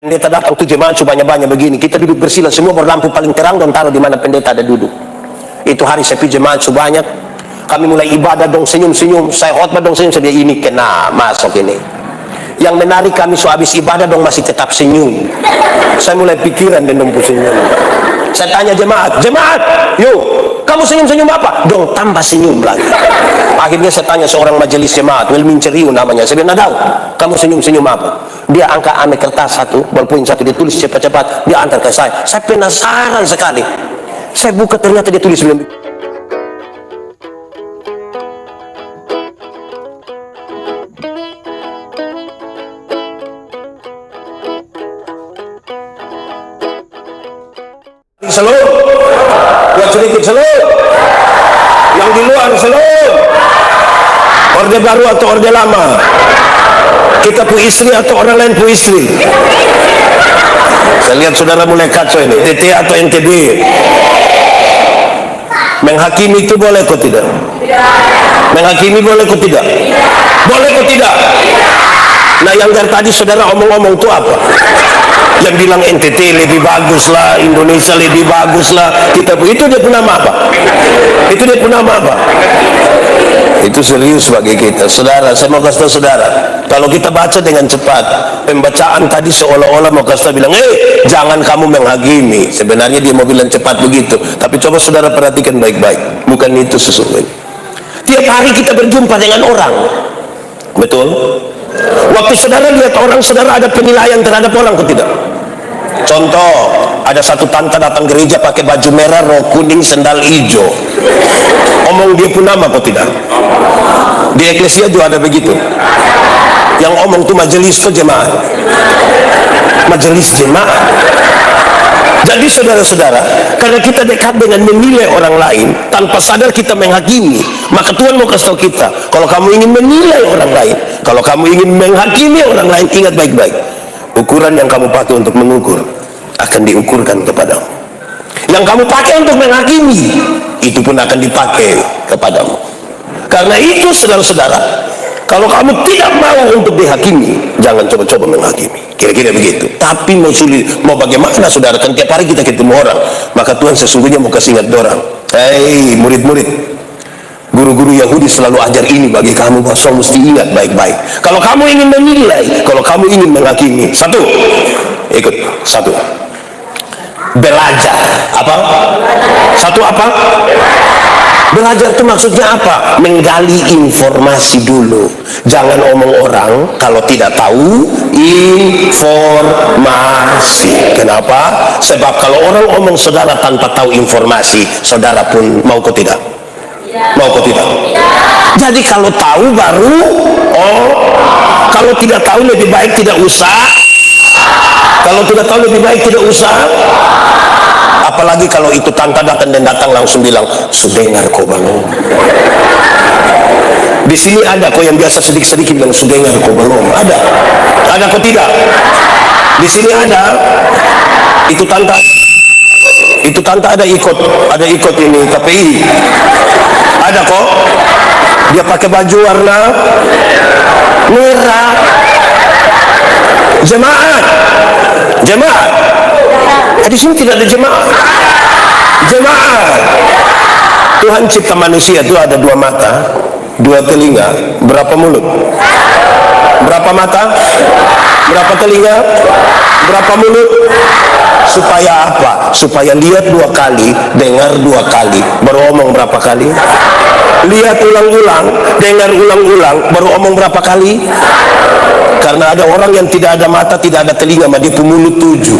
Pendeta datang tuh jemaat banyak-banyak begini, kita duduk bersila semua berlampu paling terang dan taruh di mana pendeta ada duduk. Itu hari sepi jemaat banyak, kami mulai ibadah dong senyum-senyum, saya khotbah dong senyum, saya ini kena masuk ini. Yang menarik kami habis ibadah dong masih tetap senyum. Saya mulai pikiran dan dong senyum. Saya tanya jemaat, yuk kamu senyum-senyum apa? Dong tambah senyum lagi. Akhirnya saya tanya seorang majelis jemaat, Wilmin Ceriu namanya, saya bilang, tahu kamu senyum-senyum apa? Dia angkat ame kertas satu, bolpoin satu, dia tulis cepat-cepat, dia antar ke saya. Saya penasaran sekali. Saya buka ternyata dia tulis belum. Selalu, buat sedikit selalu, yang di luar selalu, orde baru atau orde lama, kita pu istri atau orang lain pu istri. Saya lihat saudara mulai kacau ini, TT atau NTB. Menghakimi itu boleh kok tidak? Menghakimi boleh kok tidak? Boleh kok tidak? Nah yang dari tadi saudara omong-omong itu apa? Yang bilang NTT lebih bagus lah, Indonesia lebih bagus lah, kita itu dia punya nama apa? Itu dia punya nama apa? Itu serius bagi kita, saudara. Saya mau kasih tahu saudara, kalau kita baca dengan cepat, pembacaan tadi seolah-olah mau kasih tahu bilang, jangan kamu menghakimi. Sebenarnya dia mau bilang cepat begitu, tapi coba saudara perhatikan baik-baik, bukan itu sesungguhnya. Tiap hari kita berjumpa dengan orang, betul? Waktu saudara lihat orang, saudara ada penilaian terhadap orang atau tidak? Contoh, ada satu tante datang gereja pakai baju merah, rok kuning, sendal hijau. Omong dia pun nama atau tidak? Di eklesia juga ada begitu. Yang omong tuh majelis kok jemaat. Majelis jemaat. Jadi saudara-saudara, karena kita dekat dengan menilai orang lain, tanpa sadar kita menghakimi, maka Tuhan mau kasih tahu kita, kalau kamu ingin menilai orang lain, kalau kamu ingin menghakimi orang lain, ingat baik-baik, ukuran yang kamu pakai untuk mengukur akan diukurkan kepadamu. Yang kamu pakai untuk menghakimi, itu pun akan dipakai kepadamu. Karena itu saudara-saudara, kalau kamu tidak mau untuk dihakimi, jangan coba-coba menghakimi. Kira-kira begitu. Tapi mau sulit, mau bagaimana saudara, kan tiap hari kita ketemu orang, maka Tuhan sesungguhnya mau kasih ingat orang. Hei murid-murid, guru-guru Yahudi selalu ajar ini bagi kamu, bahwa mesti ingat baik-baik. Kalau kamu ingin menilai, kalau kamu ingin menghakimi, satu, ikut, satu, belajar. Apa? Satu apa? Belajar itu maksudnya apa? Menggali informasi dulu. Jangan omong orang kalau tidak tahu informasi. Kenapa? Sebab kalau orang omong saudara tanpa tahu informasi, saudara pun mau kok tidak? Mau kok tidak? Jadi kalau tahu baru, kalau tidak tahu lebih baik tidak usah. Kalau tidak tahu lebih baik tidak usah. Apalagi kalau itu tante datang dan datang langsung bilang, sudah dengar kok bang. Di sini ada kok yang biasa sedikit-sedikit bilang, sudah dengar kok belum? Ada kok tidak? Di sini ada. Itu tante ada ikut ini KPI. Ada kok. Dia pakai baju warna merah. Jemaat. Di sini tidak ada jemaat. Tuhan cipta manusia itu ada dua mata, dua telinga, berapa mulut? Berapa mata? Berapa telinga? Berapa mulut? Supaya apa? Supaya lihat dua kali, dengar dua kali, baru omong berapa kali? Lihat ulang-ulang, dengar ulang-ulang, baru omong berapa kali? Karena ada orang yang tidak ada mata, tidak ada telinga, dia punya mulut 7.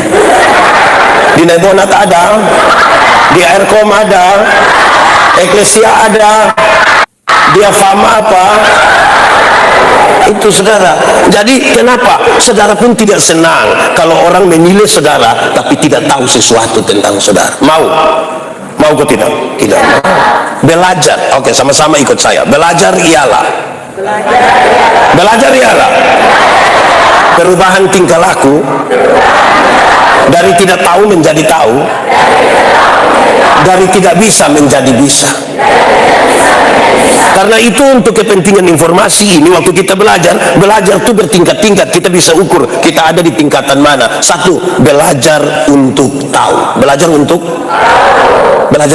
Di Nebonat ada, di Aircom ada, Eklesia ada, dia fama apa? Itu saudara. Jadi kenapa? Saudara pun tidak senang kalau orang menilai saudara tapi tidak tahu sesuatu tentang saudara. Mau kok tidak? Tidak mau. Belajar. Oke, sama-sama ikut saya. Belajar ialah perubahan tingkah laku Dari tidak tahu menjadi tahu. Dari tidak bisa menjadi bisa. Karena itu untuk kepentingan informasi ini, waktu kita belajar itu bertingkat-tingkat. Kita bisa ukur kita ada di tingkatan mana. Satu, belajar untuk tahu. Belajar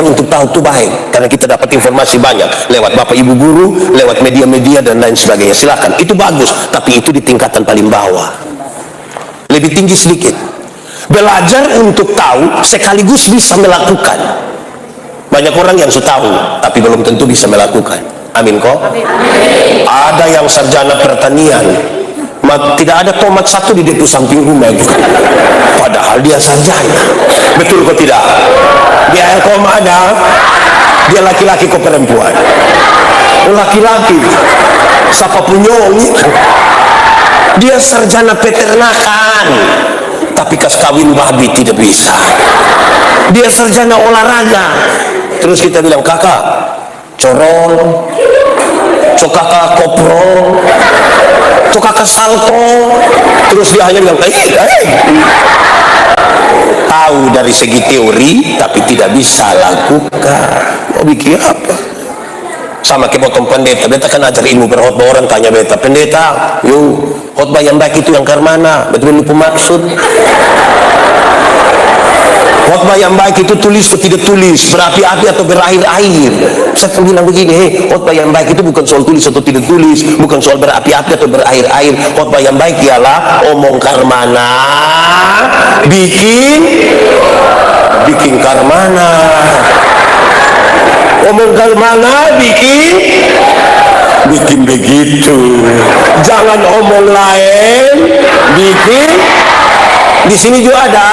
untuk tahu itu baik, karena kita dapat informasi banyak lewat bapak ibu guru, lewat media-media dan lain sebagainya. Silakan, itu bagus, tapi itu di tingkatan paling bawah. Lebih tinggi sedikit, belajar untuk tahu sekaligus bisa melakukan. Banyak orang yang sudah tahu tapi belum tentu bisa melakukan. Amin kok. Ada yang sarjana pertanian, tidak ada tomat satu di depo samping rumah itu, padahal dia sarjana. Betul kok tidak? Dia kok ada, dia laki-laki kok perempuan? Laki-laki. Siapa punyong? Dia sarjana peternakan, tapi kas kawin babi tidak bisa. Dia sarjana olahraga. Terus kita bilang, kakak corong, cokaka koprol, cokaka salto. Terus dia hanya bilang tahu dari segi teori tapi tidak bisa lakukan. Mau bikin apa? Sama kayak potong pendeta. Beta kan ajar ilmu berkhotbah, orang tanya beta, pendeta, yuk khotbah yang baik itu yang ke mana? Betul lupa maksud. Khotbah yang baik itu tulis atau tidak tulis, berapi-api atau berair-air. Saya bilang begini, khotbah yang baik itu bukan soal tulis atau tidak tulis, bukan soal berapi-api atau berair-air. Khotbah yang baik ialah omong karmana, bikin karmana. Omong karmana, bikin begitu. Jangan omong lain, bikin. Di sini juga ada.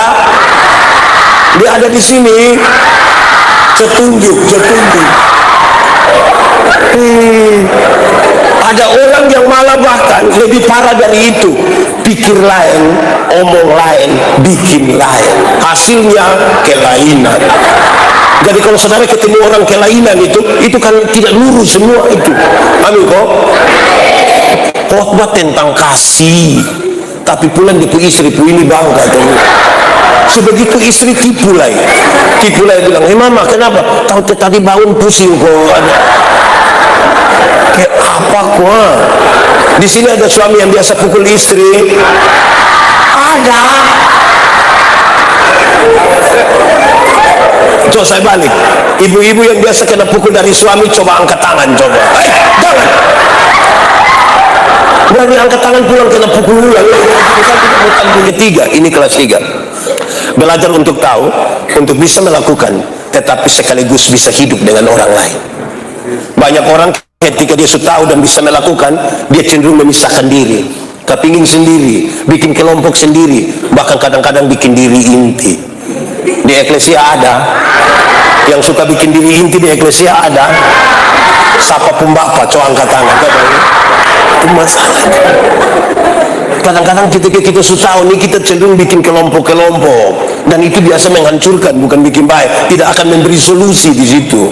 Dia ada di sini, cetunjuk. Ada orang yang malah bahkan lebih parah dari itu, pikir lain, omong lain, bikin lain, hasilnya kelainan. Jadi kalau saudara ketemu orang kelainan itu kan tidak lurus semua itu. Amin kok. Khotbah tentang kasih, tapi pulang di istri ini bangga tuh. Sebegitu istri tipu lagi bilang, mama kenapa? Tahu tadi bangun pusing kok. Kayak apa kok? Di sini ada suami yang biasa pukul istri. Ada. Coba saya balik. Ibu-ibu yang biasa kena pukul dari suami, coba angkat tangan coba. Jangan. Berani angkat tangan pulang kena pukul ulang. Ketiga, ini kelas 3. Belajar untuk tahu, untuk bisa melakukan, tetapi sekaligus bisa hidup dengan orang lain. Banyak orang ketika dia sudah tahu dan bisa melakukan, dia cenderung memisahkan diri, kepingin sendiri, bikin kelompok sendiri, bahkan kadang-kadang bikin diri inti. Di eklesia ada yang suka bikin diri inti, di eklesia ada. Siapa pun bapak, coba angkat tangan. Itu masalahnya. Kadang-kadang kita sudah tahu nih, kita cenderung bikin kelompok-kelompok, dan itu biasa menghancurkan, bukan bikin baik. Tidak akan memberi solusi di situ.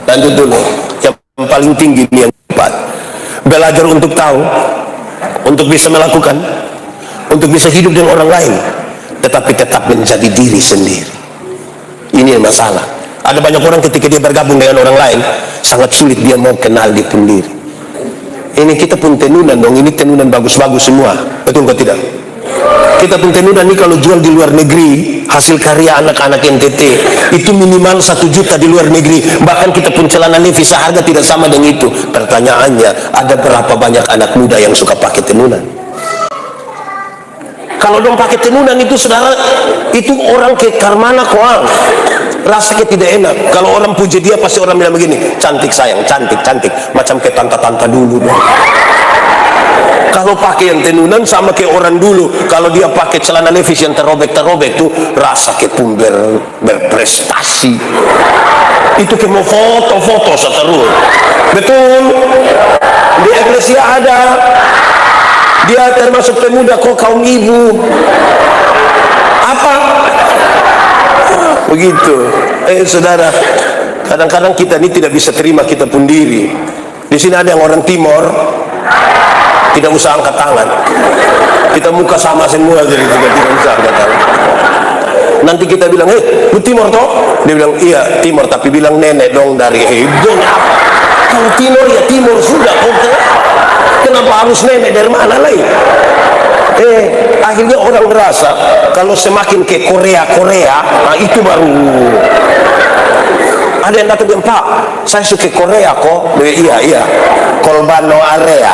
Lanjut dulu. Yang paling tinggi ini yang keempat. Belajar untuk tahu, untuk bisa melakukan, untuk bisa hidup dengan orang lain, tetapi tetap menjadi diri sendiri. Ini yang masalah. Ada banyak orang ketika dia bergabung dengan orang lain, sangat sulit dia mau kenal dia sendiri. Ini kita pun tenunan dong, ini tenunan bagus-bagus semua, betul kok tidak? Kita pun tenunan ini kalau jual di luar negeri, hasil karya anak-anak NTT itu minimal 1 juta di luar negeri. Bahkan kita pun celana Levi's harga tidak sama dengan itu. Pertanyaannya, ada berapa banyak anak muda yang suka pakai tenunan? Kalau dong pakai tenunan itu saudara, itu orang ke karmana koang, rasanya tidak enak. Kalau orang puji dia pasti orang bilang begini, cantik sayang, cantik, macam ke tanta-tanta dulu dong. Kalau pakai yang tenunan sama kayak orang dulu. Kalau dia pakai celana Levi's yang terobek tuh rasa kayak pun berprestasi. Itu kayak mau foto-foto seterus. Betul. Di eklesia ada. Dia termasuk pemuda kok kaum ibu. Apa? Begitu. Saudara, kadang-kadang kita ini tidak bisa terima kita pun diri. Di sini ada yang orang Timor, tidak usah angkat tangan. Kita muka sama semua, jadi tidak usah angkat tangan. Nanti kita bilang, lu Timor toh? Dia bilang, iya Timor, tapi bilang nenek dong dari hebohnya apa? Kalau Timor ya Timor sudah, kenapa harus nenek dari mana lagi? Akhirnya orang merasa kalau semakin ke Korea, nah itu baru. Ada yang datang bilang, Pak, saya suka Korea kok. Iya, Kolbano area.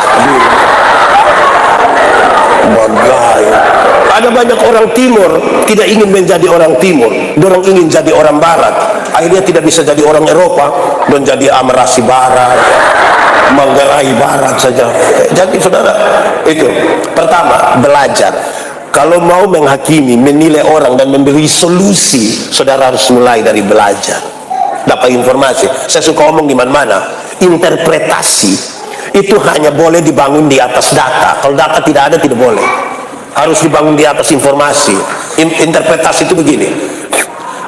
Bagaya. Ada banyak orang Timur tidak ingin menjadi orang Timur, dorong ingin jadi orang Barat. Akhirnya tidak bisa jadi orang Eropa dan jadi Amerasi Barat, Manggarai Barat saja. Jadi saudara, itu pertama, belajar. Kalau mau menghakimi, menilai orang dan memberi solusi, saudara harus mulai dari belajar. Dapat informasi. Saya suka omong di mana-mana, interpretasi itu hanya boleh dibangun di atas data. Kalau data tidak ada, tidak boleh. Harus dibangun di atas informasi. Interpretasi itu begini,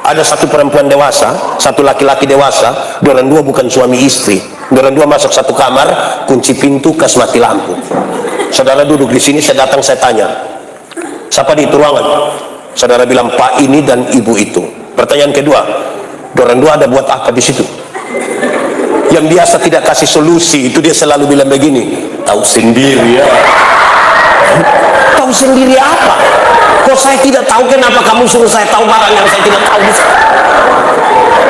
ada satu perempuan dewasa, satu laki-laki dewasa, dorang dua bukan suami istri, dorang dua masuk satu kamar, kunci pintu, kas mati lampu. Saudara duduk di sini, saya datang, saya tanya, siapa di ruangan? Saudara bilang, Pak ini dan ibu itu. Pertanyaan kedua, dorang dua ada buat apa di situ? Yang biasa tidak kasih solusi itu dia selalu bilang begini, tahu sendiri ya. Tahu sendiri apa? Kok saya tidak tahu, kenapa kamu suruh saya tahu barang yang saya tidak tahu?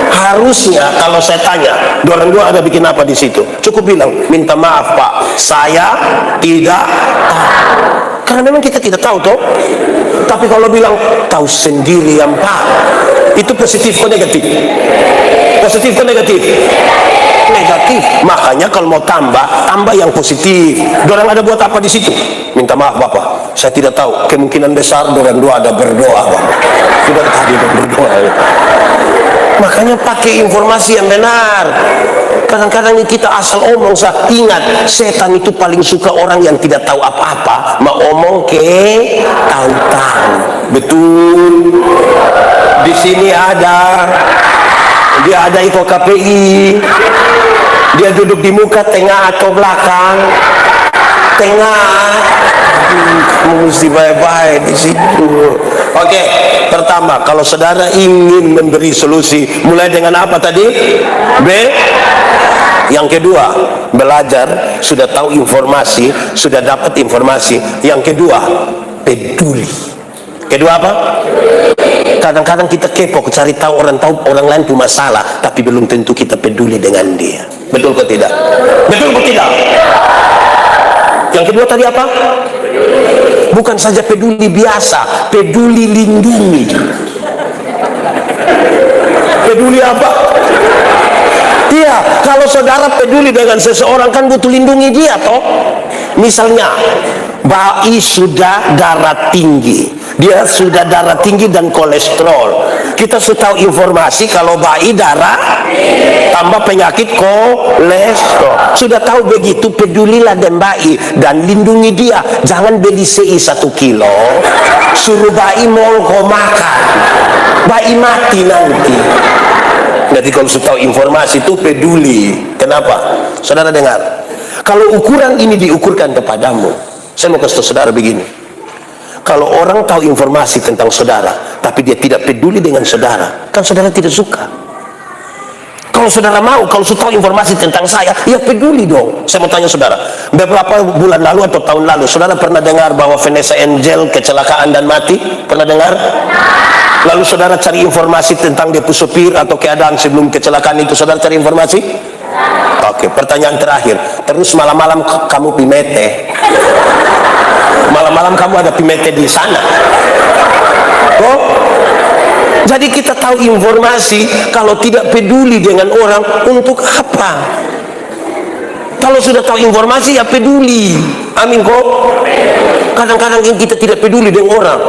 Harusnya kalau saya tanya, dorang dua ada bikin apa di situ? Cukup bilang, minta maaf Pak, saya tidak tahu. Karena memang kita tidak tahu toh. Tapi kalau bilang tahu sendiri yang Pak, itu positif atau negatif? Positif atau negatif? Negatif. Makanya kalau mau tambah yang positif. Dorang ada buat apa di situ? Minta maaf Bapak, saya tidak tahu. Kemungkinan besar dorang dua ada berdoa Bapak. Sudah tadi berdoa. Makanya pakai informasi yang benar. Kadang-kadang kita asal omong. Ingat, setan itu paling suka orang yang tidak tahu apa-apa, mau omong ke tahu-tahu. Betul. Di sini dia ada ikut KPI, dia duduk di muka, tengah atau belakang? Tengah. Mesti baik-baik di situ. Oke, pertama, kalau saudara ingin memberi solusi, mulai dengan apa tadi? B. Yang kedua, belajar, sudah tahu informasi, sudah dapat informasi. Yang kedua, peduli. Kedua apa? Kadang-kadang kita kepo, cari tahu orang lain punya masalah, tapi belum tentu kita peduli dengan dia. Betul kok tidak? Betul kok tidak? Yang kedua tadi apa? Bukan saja peduli biasa, peduli lindungi. Peduli apa? Iya, kalau saudara peduli dengan seseorang kan butuh lindungi dia toh. Misalnya, Bayi sudah darah tinggi, dia sudah darah tinggi dan kolesterol. Kita sudah tahu informasi kalau bayi darah tambah penyakit kolesterol. Sudah tahu begitu, pedulilah dengan bayi dan lindungi dia. Jangan beli CI 1 kilo, suruh bayi mau makan, bayi mati nanti. Jadi kalau sudah tahu informasi itu peduli. Kenapa? Saudara dengar, kalau ukuran ini diukurkan kepadamu, saya mau kasih tahu saudara begini. Kalau orang tahu informasi tentang saudara, tapi dia tidak peduli dengan saudara, kan saudara tidak suka. Kalau saudara mau, kalau sudah tahu informasi tentang saya, ya peduli dong. Saya mau tanya saudara, beberapa bulan lalu atau tahun lalu, saudara pernah dengar bahwa Vanessa Angel kecelakaan dan mati? Pernah dengar? Lalu saudara cari informasi tentang dia supir atau keadaan sebelum kecelakaan itu, saudara cari informasi? Oke, pertanyaan terakhir. Terus malam-malam kamu pimete? Malam-malam kamu ada pimete di sana? Oh, jadi kita tahu informasi, kalau tidak peduli dengan orang, untuk apa? Kalau sudah tahu informasi, ya peduli. Amin kok. Kadang-kadang kita tidak peduli dengan orang.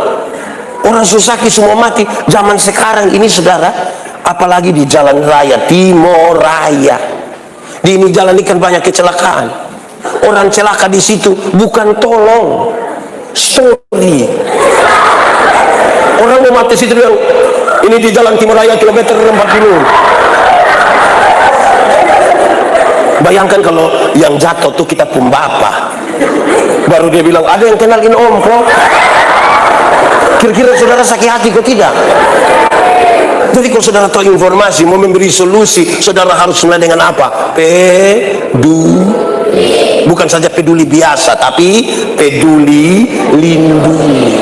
Orang susah semua mati. Zaman sekarang ini saudara, apalagi di jalan raya, Timor Raya. Di ini jalan ini kan banyak kecelakaan. Orang celaka di situ bukan tolong, story. Orang mau mati situ yang ini di jalan Timor Raya kilometer 40. Bayangkan kalau yang jatuh tuh kita pun bapak. Baru dia bilang, ada yang kenalin om kok. Kira-kira saudara sakit hati kok tidak? Jadi kalau saudara tahu informasi, mau memberi solusi, saudara harus mulai dengan apa? Peduli. Bukan saja peduli biasa, tapi peduli lindungi.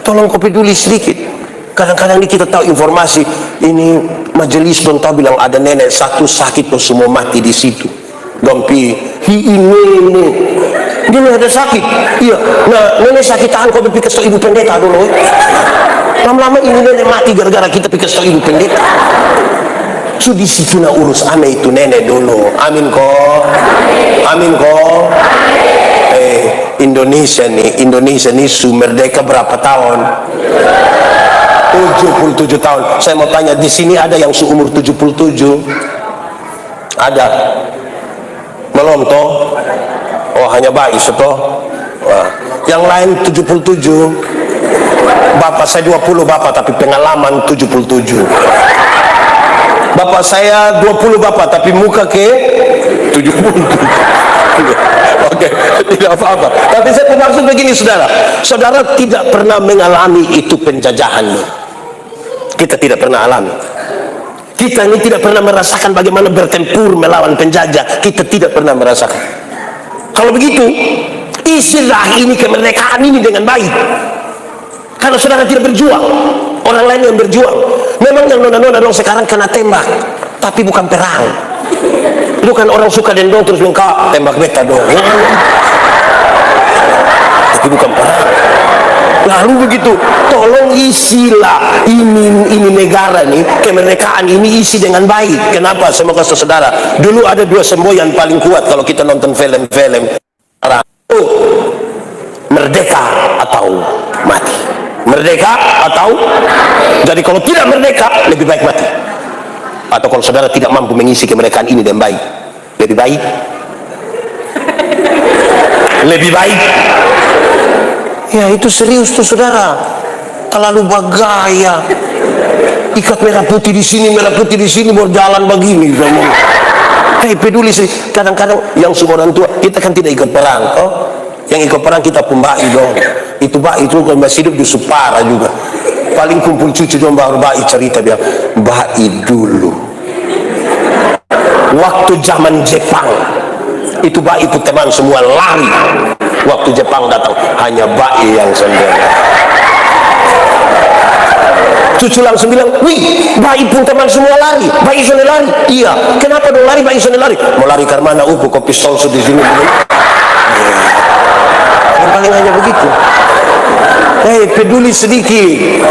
Tolong kau peduli sedikit. Kadang-kadang ini kita tahu informasi, ini majelis dong tahu bilang ada nenek satu sakit tuh semua mati di situ. Dompi, ini. Dia ada sakit. Iya. Nah, nenek sakit tahan kau pikir ke ibu pendeta dulu. Lama-lama ini nenek mati gara-gara kita pikir ke ibu pendeta. So di situ nak urus ane itu nenek dulu. Amin kok. Amin kok. Indonesia nih merdeka berapa tahun? 77 tahun. Saya mau tanya, di sini ada yang seumur 77? Ada? Belum toh? Oh, hanya bayi toh? Wah. Yang lain 77. Bapak saya 20 bapak, tapi pengalaman 77. Bapak saya 20 bapak, tapi muka ke 70. Oke, tidak apa-apa. Tapi saya bermaksud begini, saudara. Saudara tidak pernah mengalami itu penjajahan loh. Kita tidak pernah alami. Kita ini tidak pernah merasakan bagaimana bertempur melawan penjajah. Kita tidak pernah merasakan. Kalau begitu, isilah ini kemerdekaan ini dengan baik. Karena saudara tidak berjuang, orang lain yang berjuang. Memang yang nona-nona dong sekarang kena tembak, tapi bukan perang. Bukan orang suka dendong terus lengkap tembak beta dong. Tapi bukan perang. Lalu begitu, tolong isilah ini negara nih, kemerdekaan ini isi dengan baik. Kenapa? Saya mau kasih saudara. Dulu ada dua semboyan paling kuat kalau kita nonton film-film. Merdeka atau mati. Merdeka atau, jadi kalau tidak merdeka lebih baik mati. Atau kalau saudara tidak mampu mengisi kemerdekaan ini dengan baik, lebih baik ya itu serius tuh saudara, terlalu bagaya. Ikat merah putih di sini, merah putih di sini, berjalan begini semua. Peduli sih. Kadang-kadang yang semua orang tua, kita kan tidak ikut perang, oh yang ikut perang kita pembai dong. Itu itu kalau masih hidup justru parah juga. Paling kumpul cucu dong baru bai cerita bilang, bai dulu waktu zaman Jepang itu bai itu teman semua lari. Waktu Jepang datang hanya bai yang sendiri. Cucu langsung bilang, wih, bai pun teman semua lari, bai sendiri lari. Iya, kenapa dong lari, bai sendiri lari? Mau lari karena mana? Kok pistol di sini. Paling hanya begitu. Peduli sedikit.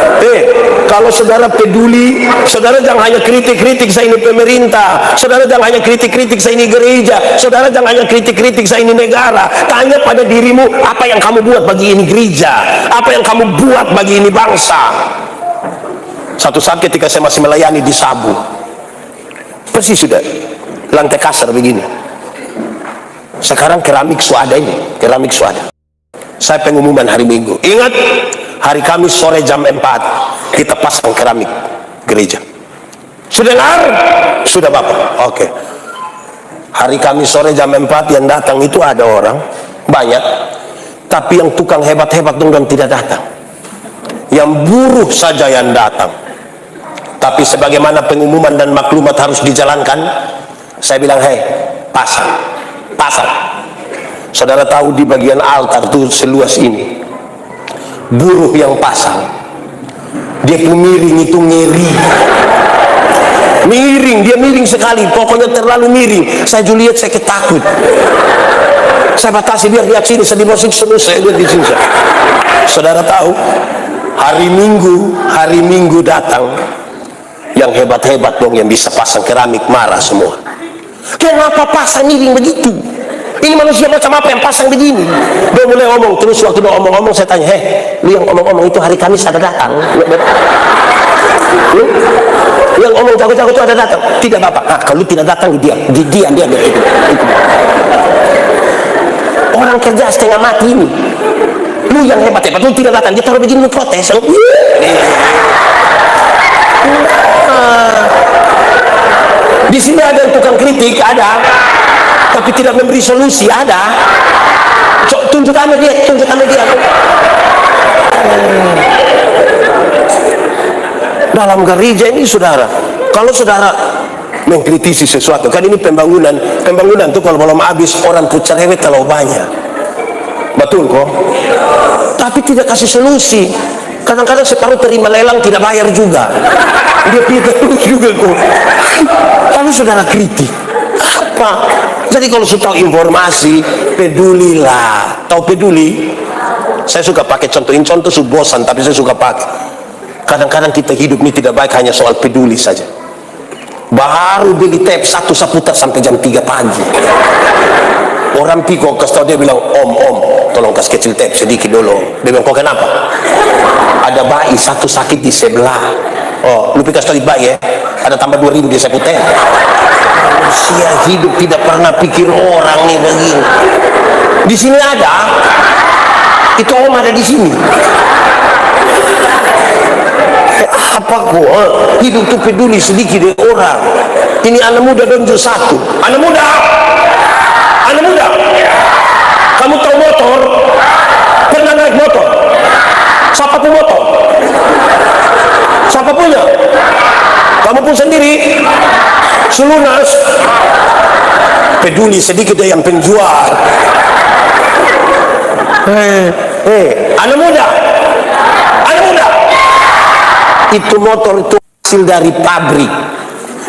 Kalau saudara peduli, saudara jangan hanya kritik-kritik saya ini pemerintah, saudara jangan hanya kritik-kritik saya ini gereja, saudara jangan hanya kritik-kritik saya ini negara. Tanya pada dirimu, apa yang kamu buat bagi ini gereja, apa yang kamu buat bagi ini bangsa. Satu saat ketika saya masih melayani di Sabu, persis sudah lantai kasar begini. Sekarang keramik suada ini, keramik suada. Saya pengumuman hari Minggu. Ingat, hari Kamis sore jam 4 kita pasang keramik gereja. Sudah dengar? Sudah Bapak? Oke. Hari Kamis sore jam 4 yang datang itu ada orang banyak, tapi yang tukang hebat-hebat dong tidak datang. Yang buruh saja yang datang. Tapi sebagaimana pengumuman dan maklumat harus dijalankan, saya bilang, pasang. Saudara tahu di bagian altar itu seluas ini, buruh yang pasang, dia pun miring itu ngeri, dia miring sekali, pokoknya terlalu miring. Saya lihat, saya ketakut, saya batasi biar lihat sini, saya dimasukin terus, saya lihat di sini. Saudara tahu, hari Minggu datang, yang hebat-hebat dong yang bisa pasang keramik marah semua. Kenapa pasang miring begitu? Ini manusia macam apa yang pasang begini? Dia mulai ngomong, terus waktu dia omong-omong saya tanya, lu yang omong-omong itu hari Kamis ada datang? Yang omong jago-jago itu ada datang? Tidak Bapak. Kalau tidak datang dia itu. Orang kerja setengah mati ini, lu yang hebat-hebat, lu tidak datang, dia taruh begini, lu protes. Di sini ada yang tukang kritik, ada, tapi tidak memberi solusi, ada. Tunjukkan dia. Dalam gereja ini saudara, kalau saudara mengkritisi sesuatu, kan ini pembangunan tuh kalau belum habis orang tuh cerewet kalau banyak, betul kok? Tapi tidak kasih solusi. Kadang-kadang separuh terima lelang tidak bayar juga, dia tidak juga kok. Lalu saudara kritik apa? Jadi kalau sudah tahu informasi, pedulilah. Tahu peduli? Saya suka pakai contoh bosan, tapi saya suka pakai. Kadang-kadang kita hidup ini tidak baik hanya soal peduli saja. Baru beli tape satu seputar sampai jam 3 pagi. Orang piko kasih dia bilang, om, tolong kasih kecil tape sedikit dulu. Dia bilang, kok kenapa? Ada bayi satu sakit di sebelah. Oh, lu kasih tahu bayi ya? Ada tambah 2.000 di seputar. Manusia hidup tidak pernah pikir orang nih begini. Di sini ada, itu om ada di sini. Apa kok hidup tuh peduli sedikit dari orang. Ini anak muda donjol satu. Anak muda, kamu tahu motor? Pernah naik motor? Siapa pun motor? Siapa punya? Kamu pun sendiri? Selunas? Peduli sedikit dari yang penjual. Anak muda, itu motor itu hasil dari pabrik.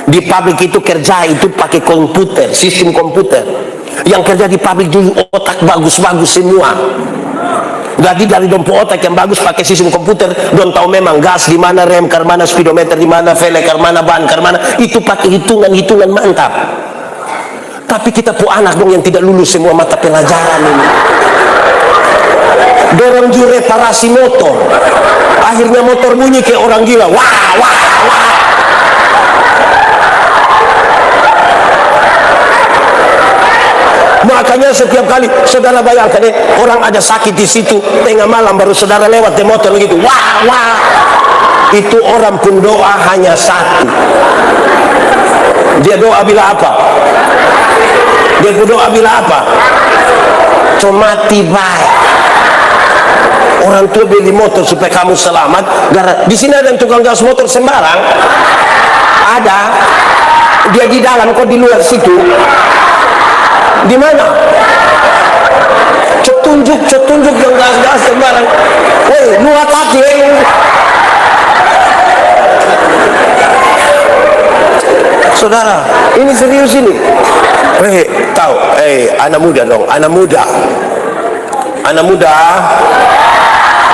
Di pabrik itu kerja itu pakai komputer, sistem komputer. Yang kerja di pabrik dulu otak bagus-bagus semua. Jadi dari dompo otak yang bagus pakai sistem komputer, don tahu memang gas di mana, rem ke mana, speedometer di mana, velg ke mana, ban ke mana, itu pakai hitungan mantap. Tapi kita pu anak dong yang tidak lulus semua mata pelajaran ini. Dorong juru reparasi motor, akhirnya motor bunyi kayak orang gila, wah. Makanya setiap kali saudara bayangkan orang ada sakit di situ tengah malam baru saudara lewat di motor begitu, wah. Itu orang pun doa hanya satu. Dia doa bila apa? Dia berdoa bila apa? Cuma tiba. Orang tua beli motor supaya kamu selamat. Di sini ada yang tukang gas motor sembarang. Ada. Dia di dalam, kok di luar situ. Di mana? Cetunjuk yang gas sembarang. Woi, lu hati. Saudara, ini serius ini. Tahu, anak muda dong, anak muda.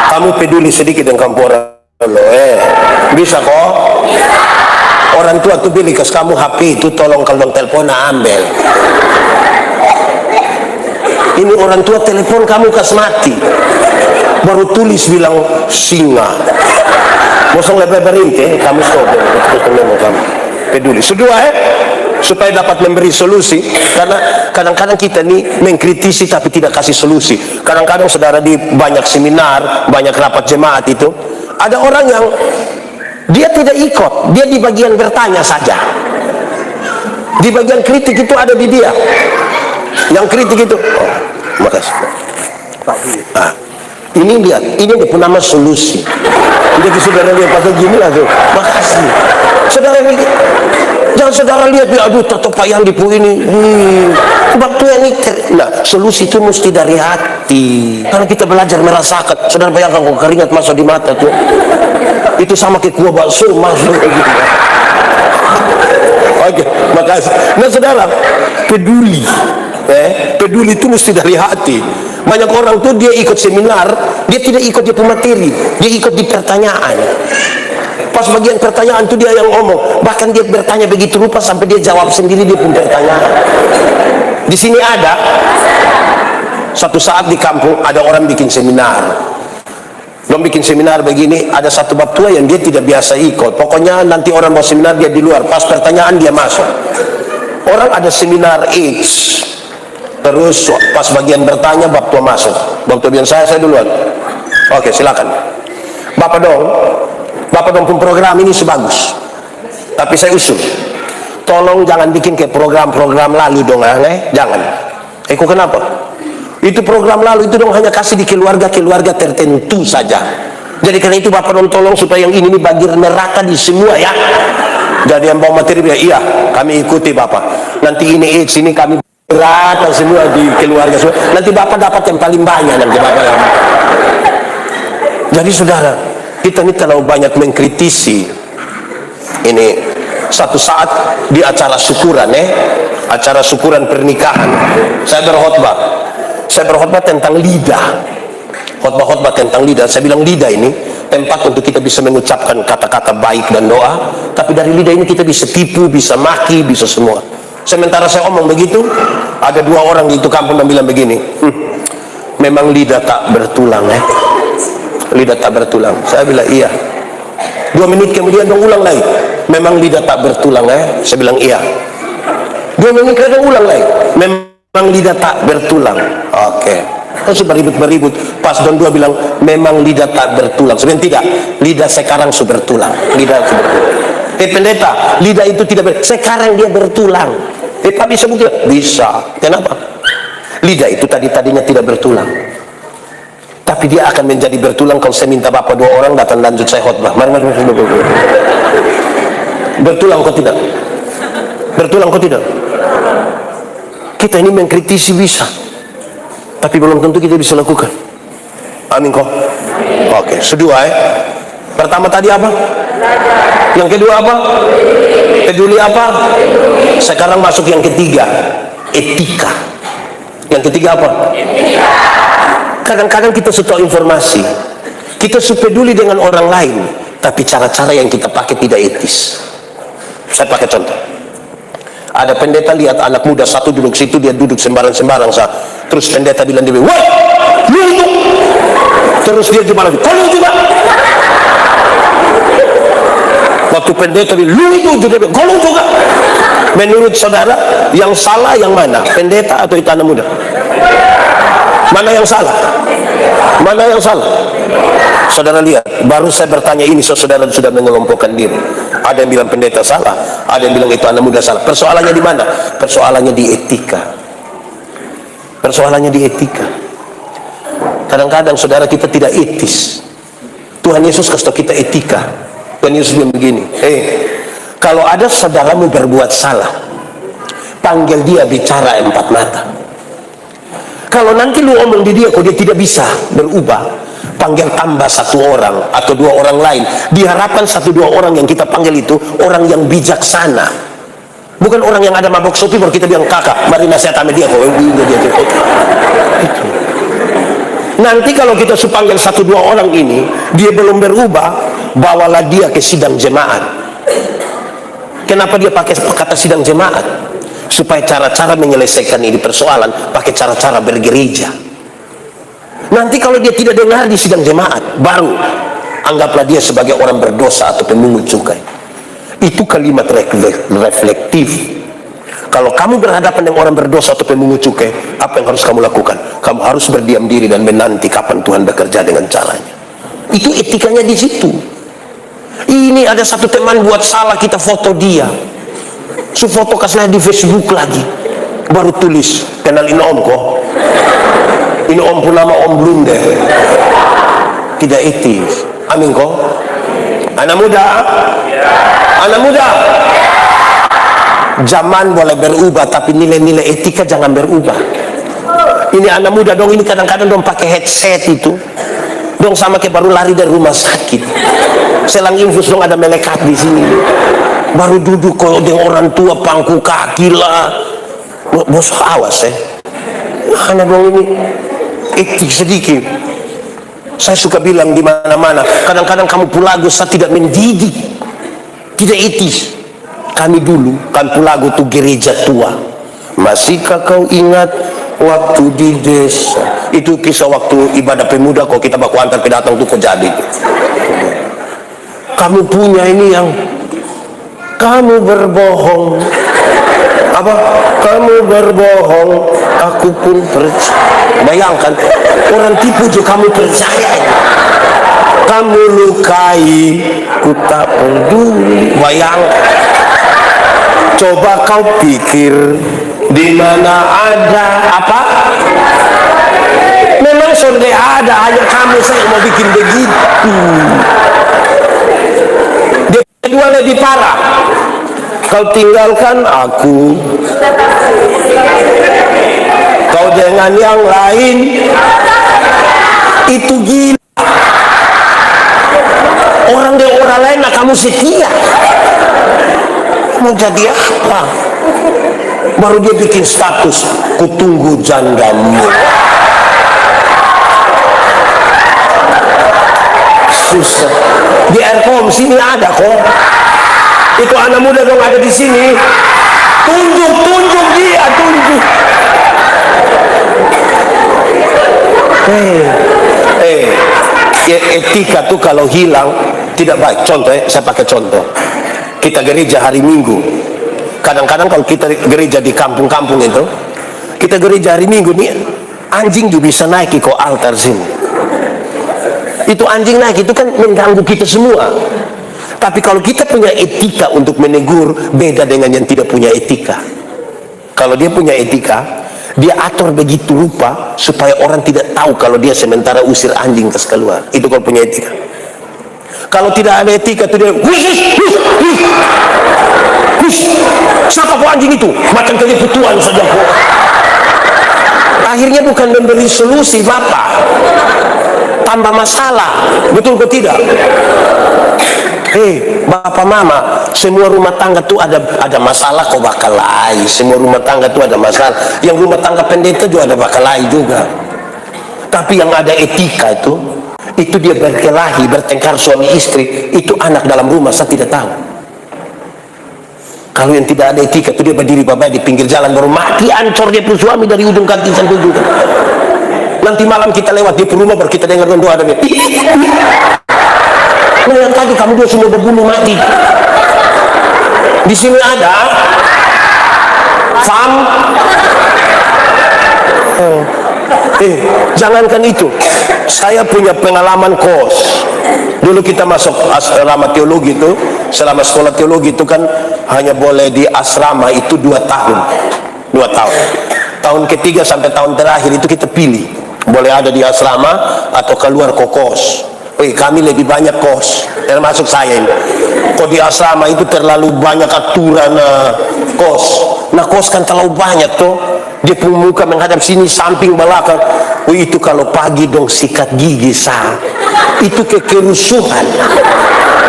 Kamu peduli sedikit dengan kamu orang lo, bisa kok. Orang tua tuh beli kas kamu HP itu, tolong kalau telepon ambil. Ini orang tua telepon kamu kas mati, baru tulis bilang singa. Bosong lebar berinte, kamu stop kamu peduli. Kedua supaya dapat memberi solusi, karena kadang-kadang kita nih mengkritisi tapi tidak kasih solusi. Kadang-kadang saudara di banyak seminar, banyak rapat jemaat itu ada orang yang dia tidak ikut, dia di bagian bertanya saja. Di bagian kritik itu ada di dia. Yang kritik itu, makasih. Ini lihat, ini dia pun nama solusi. Jadi saudara lihat pasal gini lah tuh, makasih. Saudara lihat. Jangan saudara lihat, aduh toto payah lipu ini. Waktu yang ini, nah solusi itu mesti dari hati. Kalau kita belajar merasakan, saudara bayangkan kok keringat masuk di mata tuh. Itu sama kayak kuah bakso masuk gitu. Oke, makasih. Nah saudara, peduli. Peduli itu mesti dari hati. Banyak orang tuh dia ikut seminar, dia tidak ikut di pemateri, dia ikut di pertanyaan. Pas bagian pertanyaan itu dia yang ngomong, bahkan dia bertanya begitu rupa sampai dia jawab sendiri dia pun pertanyaan. Di sini ada satu saat di kampung ada orang bikin seminar. Dong bikin seminar begini, ada satu bab tua yang dia tidak biasa ikut. Pokoknya nanti orang mau seminar dia di luar, pas pertanyaan dia masuk. Orang ada seminar AIDS, terus pas bagian bertanya bab tua masuk. Bab tua bilang saya duluan. Oke, silakan. Bapak dong pun program ini sebagus, tapi saya usul, tolong jangan bikin kayak program-program lalu dong, jangan. Kok kenapa? Itu program lalu, itu dong hanya kasih di keluarga-keluarga tertentu saja. Jadi karena itu Bapak tolong supaya yang ini bagi neraka di semua ya. Jadi yang bawa materi iya kami ikuti Bapak. Nanti ini sini kami rata semua di keluarga semua. Nanti Bapak dapat yang paling banyak nanti Bapak. Jadi saudara, kita ini terlalu banyak mengkritisi. Ini satu saat di acara syukuran acara syukuran pernikahan, saya berkhotbah tentang lidah. Khotbah tentang lidah. Saya bilang lidah ini tempat untuk kita bisa mengucapkan kata-kata baik dan doa, tapi dari lidah ini kita bisa tipu, bisa maki, bisa semua. Sementara saya omong begitu, ada dua orang di itu kampung yang bilang begini, memang lidah tak bertulang lidah tak bertulang. Saya bilang iya. 2 menit kemudian dong ulang lagi, memang lidah tak bertulang Saya bilang iya. 2 menit kemudian ulang lagi, memang lidah tak bertulang. Oke. Terus beribut-beribut. Pas don 2 bilang memang lidah tak bertulang. Sebenarnya tidak. Lidah sekarang sudah bertulang. Lidah sudah bertulang. Pendeta, lidah itu tidak sekarang dia bertulang. Pak bisa bukti? Bisa. Kenapa? Lidah itu tadinya tidak bertulang. Tapi dia akan menjadi bertulang kalau saya minta Bapak 2 orang datang lanjut saya khotbah. Mari. Bertulang kok tidak? Bertulang kok tidak? Kita ini mengkritisi bisa, tapi belum tentu kita bisa lakukan. Amin kok. Oke, kedua pertama tadi apa? Yang kedua apa? Peduli apa? Sekarang masuk yang ketiga, etika. Yang ketiga apa? Etika. Kadang-kadang kita suka informasi, kita suka peduli dengan orang lain, tapi cara-cara yang kita pakai tidak etis. Saya pakai contoh. Ada pendeta lihat anak muda satu duduk situ, dia duduk sembarang-sembarang terus pendeta bilang dia, woi, lu itu. Terus dia juga lagi, kau juga. Waktu pendeta bilang, lu itu juga, kau juga. Menurut saudara, yang salah yang mana? Pendeta atau itu anak muda? Mana yang salah? Mana yang salah? Saudara lihat, baru saya bertanya ini, saudara sudah mengelompokkan diri. Ada yang bilang pendeta salah, ada yang bilang itu anak muda salah. Persoalannya di mana? Persoalannya di etika. Persoalannya di etika. Kadang-kadang saudara kita tidak etis. Tuhan Yesus kasih tahu kita etika. Tuhan Yesus bilang begini, kalau ada saudaramu berbuat salah, panggil dia bicara 4 mata. Kalau nanti lu omong di dia, kok dia tidak bisa berubah, panggil tambah 1 orang atau 2 orang lain. Diharapkan 1-2 orang yang kita panggil itu orang yang bijaksana, bukan orang yang ada mabok sopi baru kita bilang kakak mari nasihat sama dia kok dia. Nanti kalau kita panggil 1-2 orang ini dia belum berubah, bawalah dia ke sidang jemaat. Kenapa dia pakai kata sidang jemaat? Supaya cara-cara menyelesaikan ini persoalan pakai cara-cara bergereja. Nanti kalau dia tidak dengar di sidang jemaat, baru anggaplah dia sebagai orang berdosa atau pemungut cukai. Itu kalimat reflektif. Kalau kamu berhadapan dengan orang berdosa atau pemungut cukai, apa yang harus kamu lakukan? Kamu harus berdiam diri dan menanti kapan Tuhan bekerja dengan caranya. Itu etikanya di situ. Ini ada satu teman buat salah, kita foto dia, foto kasih di Facebook lagi, baru tulis kenalin om kok, ini om pun nama om belum deh. Tidak etis. Amin kok. Anak muda, anak muda, zaman boleh berubah tapi nilai-nilai etika jangan berubah. Ini anak muda dong, ini kadang-kadang dong pakai headset itu dong sama kayak baru lari dari rumah sakit, selang infus dong ada melekat di sini, baru duduk kalau dengan orang tua pangku kaki lah. Bos awas anak dong ini etik sedikit. Saya suka bilang di mana-mana, kadang-kadang kamu Pulago saya tidak mendidik, tidak etis. Kami dulu kan Pulago tuh gereja tua. Masihkah kau ingat waktu di desa? Itu kisah waktu ibadah pemuda kok kita baku antar pendatang tuh kok jadi. Kamu punya ini yang kamu berbohong. Apa? Kamu berbohong, aku pun percaya. Bayangkan, orang tipu juga kamu percaya. Kamu lukai, ku tak peduli. Bayangkan. Coba kau pikir, di mana ada apa? sudah ada, hanya kamu saya mau bikin begitu. Dia kedua lebih parah. Kau tinggalkan aku, kau dengan yang lain, itu gila. Orang dengan orang lain, nah kamu setia. Mau jadi apa? Baru dia bikin status, kutunggu jandamu. Susah. Di Aircom sini ada kok. Itu anak muda dong ada di sini. Tunjuk dia, tunjuk. Etika tuh kalau hilang tidak baik. Contoh saya pakai contoh. Kita gereja hari Minggu. Kadang-kadang kalau kita gereja di kampung-kampung itu, kita gereja hari Minggu nih, anjing juga bisa naik ke altar sini. Itu anjing naik itu kan mengganggu kita semua. Tapi kalau kita punya etika untuk menegur, beda dengan yang tidak punya etika. Kalau dia punya etika, dia atur begitu rupa supaya orang tidak tahu kalau dia sementara usir anjing terus keluar. Itu kalau punya etika. Kalau tidak ada etika, itu dia siapa kok anjing itu? Makan keliputuan saja kok. Akhirnya bukan memberi solusi, Bapak, tambah masalah. Betul kok tidak? Bapak mama, semua rumah tangga tuh ada masalah kok bakal lain. Semua rumah tangga tuh ada masalah. Yang rumah tangga pendeta juga ada bakal lain juga. Tapi yang ada etika itu dia berkelahi, bertengkar suami istri, itu anak dalam rumah saya tidak tahu. Kalau yang tidak ada etika itu dia berdiri bapak di pinggir jalan baru mati ancur dia pun suami dari ujung kaki sampai ujung. Nanti malam kita lewat di rumah baru kita dengar doa dia. Yang tadi kamu dua semua berbunuh mati. Di sini ada fam. Jangankan itu, saya punya pengalaman kos. Dulu kita masuk asrama teologi itu, selama sekolah teologi itu kan hanya boleh di asrama itu 2 tahun. 2 tahun. Tahun ketiga sampai tahun terakhir itu kita pilih, boleh ada di asrama atau keluar kos. Kami lebih banyak kos, termasuk saya ini. Kok di asrama itu terlalu banyak aturan kos. Nah kos kan terlalu banyak tuh. Dia pun muka menghadap sini, samping, belakang. Itu kalau pagi dong sikat gigi sah. Itu kerusuhan.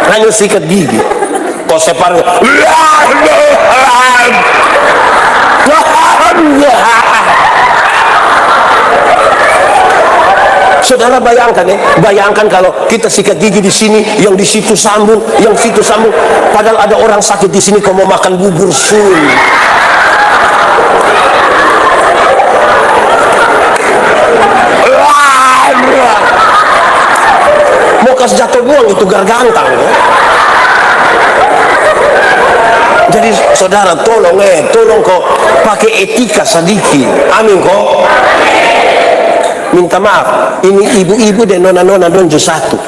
Hanya sikat gigi. Kok separuh. Saudara bayangkan kalau kita sikat gigi di sini, yang di situ sambung, yang situ sambung. Padahal ada orang sakit di sini kau mau makan bubur sun. Mau kasih jatuh buang itu gargantang. Jadi saudara tolong kok pakai etika sedikit. Amin kok. Minta maaf, ini ibu-ibu dan nona-nona donjo satu.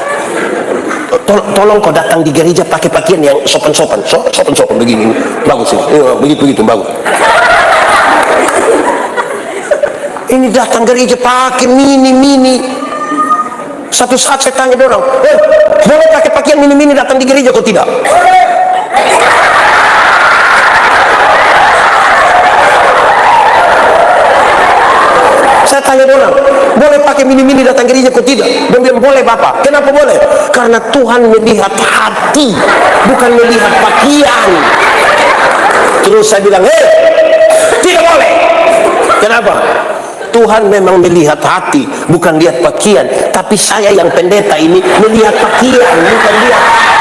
Tolong kau datang di gereja pakai pakaian yang sopan-sopan begini, bagus sih, begitu bagus. Ini datang gereja pakai mini. Satu saat saya tanya orang, boleh pakai pakaian mini datang di gereja kok tidak? Saya tanya orang, boleh pakai mini datang gereja kok tidak? Dia bilang boleh Bapak. Kenapa boleh? Karena Tuhan melihat hati, bukan melihat pakaian. Terus saya bilang, tidak boleh. Kenapa? Tuhan memang melihat hati, bukan lihat pakaian. Tapi saya yang pendeta ini melihat pakaian, bukan lihat hati.